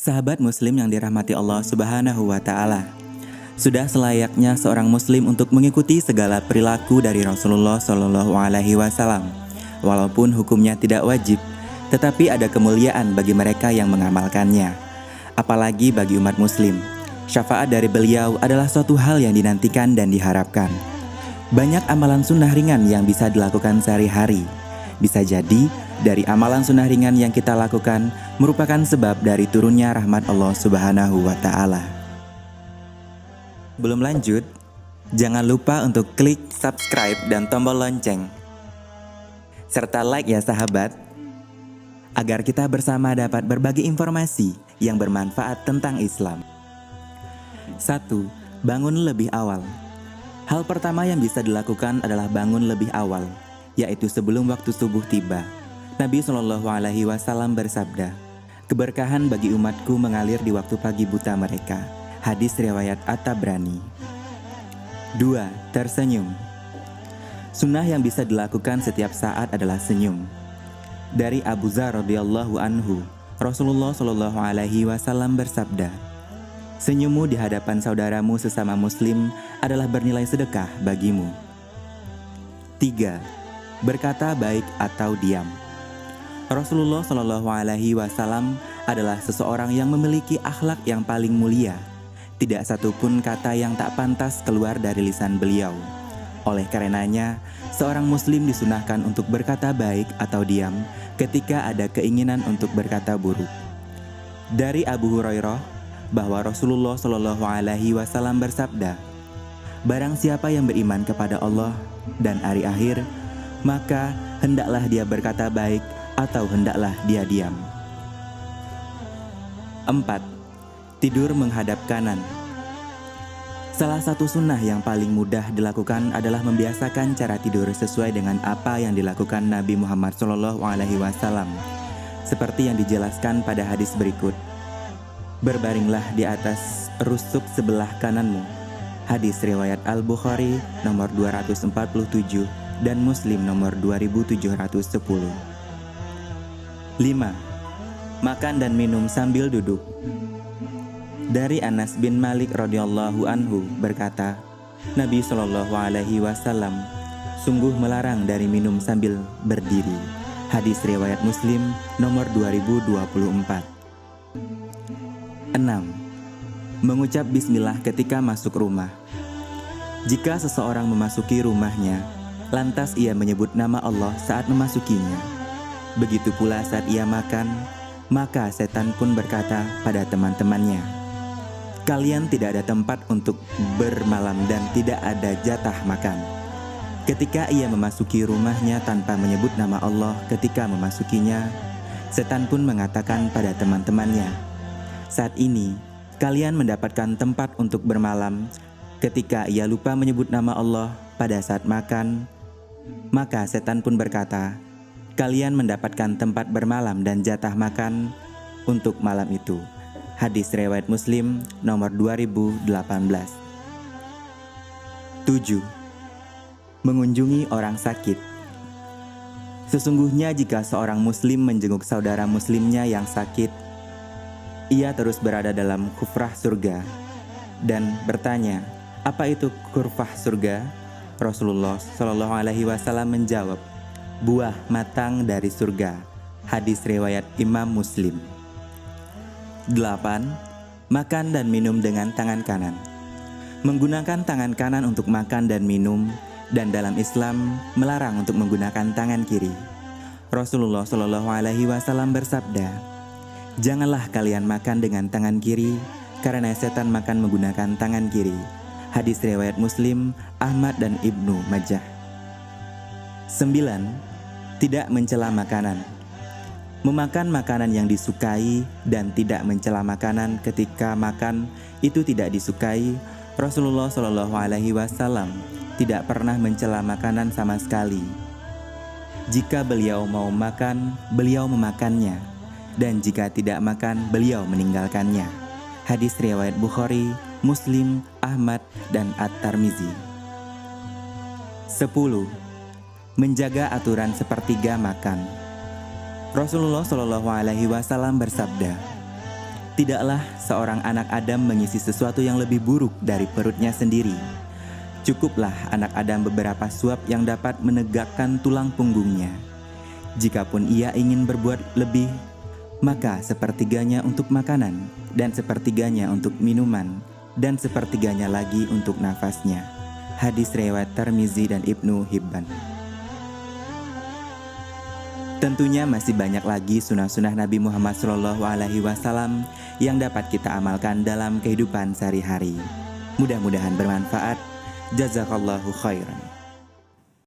Sahabat muslim yang dirahmati Allah Subhanahu wa Ta'ala, sudah selayaknya seorang muslim untuk mengikuti segala perilaku dari Rasulullah Shallallahu Alaihi Wasallam. Walaupun hukumnya tidak wajib, tetapi ada kemuliaan bagi mereka yang mengamalkannya. Apalagi bagi umat muslim, syafaat dari beliau adalah suatu hal yang dinantikan dan diharapkan. Banyak amalan sunnah ringan yang bisa dilakukan sehari-hari. Bisa jadi dari amalan sunnah ringan yang kita lakukan merupakan sebab dari turunnya rahmat Allah Subhanahu wa Ta'ala. Belum lanjut, jangan lupa untuk klik subscribe dan tombol lonceng serta like ya sahabat, agar kita bersama dapat berbagi informasi yang bermanfaat tentang Islam. 1. Bangun lebih awal. Hal pertama yang bisa dilakukan adalah bangun lebih awal, yaitu sebelum waktu subuh tiba. Nabi Shallallahu Alaihi Wasallam bersabda, "Keberkahan bagi umatku mengalir di waktu pagi buta mereka." Hadis riwayat At-Tabrani. 2. Tersenyum. Sunnah yang bisa dilakukan setiap saat adalah senyum. Dari Abu Dzar radhiyallahu anhu, Rasulullah Shallallahu Alaihi Wasallam bersabda, "Senyummu di hadapan saudaramu sesama muslim adalah bernilai sedekah bagimu." 3. Berkata baik atau diam. Rasulullah Shallallahu Alaihi Wasallam adalah seseorang yang memiliki akhlak yang paling mulia. Tidak satupun kata yang tak pantas keluar dari lisan beliau. Oleh karenanya, seorang muslim disunahkan untuk berkata baik atau diam ketika ada keinginan untuk berkata buruk. Dari Abu Hurairah bahwa Rasulullah Shallallahu Alaihi Wasallam bersabda, "Barang siapa yang beriman kepada Allah dan hari akhir, maka hendaklah dia berkata baik atau hendaklah dia diam." 4. Tidur menghadap kanan. Salah satu sunnah yang paling mudah dilakukan adalah membiasakan cara tidur sesuai dengan apa yang dilakukan Nabi Muhammad SAW, seperti yang dijelaskan pada hadis berikut. "Berbaringlah di atas rusuk sebelah kananmu." Hadis riwayat Al-Bukhari nomor 247 dan Muslim nomor 2710. 5. Makan dan minum sambil duduk. Dari Anas bin Malik radhiyallahu anhu berkata, Nabi Shallallahu Alaihi Wasallam sungguh melarang dari minum sambil berdiri. Hadis riwayat Muslim nomor 2024. 6. Mengucap bismillah ketika masuk rumah. Jika seseorang memasuki rumahnya, lantas ia menyebut nama Allah saat memasukinya. Begitu pula saat ia makan, maka setan pun berkata pada teman-temannya, "Kalian tidak ada tempat untuk bermalam dan tidak ada jatah makan." Ketika ia memasuki rumahnya tanpa menyebut nama Allah ketika memasukinya, setan pun mengatakan pada teman-temannya, "Saat ini kalian mendapatkan tempat untuk bermalam." Ketika ia lupa menyebut nama Allah pada saat makan, maka setan pun berkata, "Kalian mendapatkan tempat bermalam dan jatah makan untuk malam itu." Hadis riwayat Muslim nomor 2018. 7. Mengunjungi orang sakit. Sesungguhnya jika seorang muslim menjenguk saudara muslimnya yang sakit, ia terus berada dalam kufrah surga. Dan bertanya, "Apa itu kurfah surga?" Rasulullah Shallallahu Alaihi Wasallam menjawab, "Buah matang dari surga." Hadis riwayat Imam Muslim. 8. Makan dan minum dengan tangan kanan. Menggunakan tangan kanan untuk makan dan minum, dan dalam Islam melarang untuk menggunakan tangan kiri. Rasulullah Shallallahu Alaihi Wasallam bersabda, "Janganlah kalian makan dengan tangan kiri, karena setan makan menggunakan tangan kiri." Hadis riwayat Muslim, Ahmad dan Ibnu Majah. 9. Tidak mencela makanan. Memakan makanan yang disukai dan tidak mencela makanan ketika makan itu tidak disukai. Rasulullah Shallallahu Alaihi Wasallam tidak pernah mencela makanan sama sekali. Jika beliau mau makan, beliau memakannya, dan jika tidak makan, beliau meninggalkannya. Hadis riwayat Bukhari, Muslim, Ahmad, dan At-Tirmizi. 10. Menjaga aturan sepertiga makan. Rasulullah Shallallahu Alaihi Wasallam bersabda, Tidaklah seorang anak Adam mengisi sesuatu yang lebih buruk dari perutnya sendiri. Cukuplah anak Adam beberapa suap yang dapat menegakkan tulang punggungnya. Jikapun ia ingin berbuat lebih, maka sepertiganya untuk makanan, dan sepertiganya untuk minuman, dan sepertiganya lagi untuk nafasnya. Hadis riwayat Tirmizi dan Ibnu Hibban. Tentunya masih banyak lagi sunah-sunah Nabi Muhammad SAW yang dapat kita amalkan dalam kehidupan sehari-hari. Mudah-mudahan bermanfaat. Jazakallahu khairan.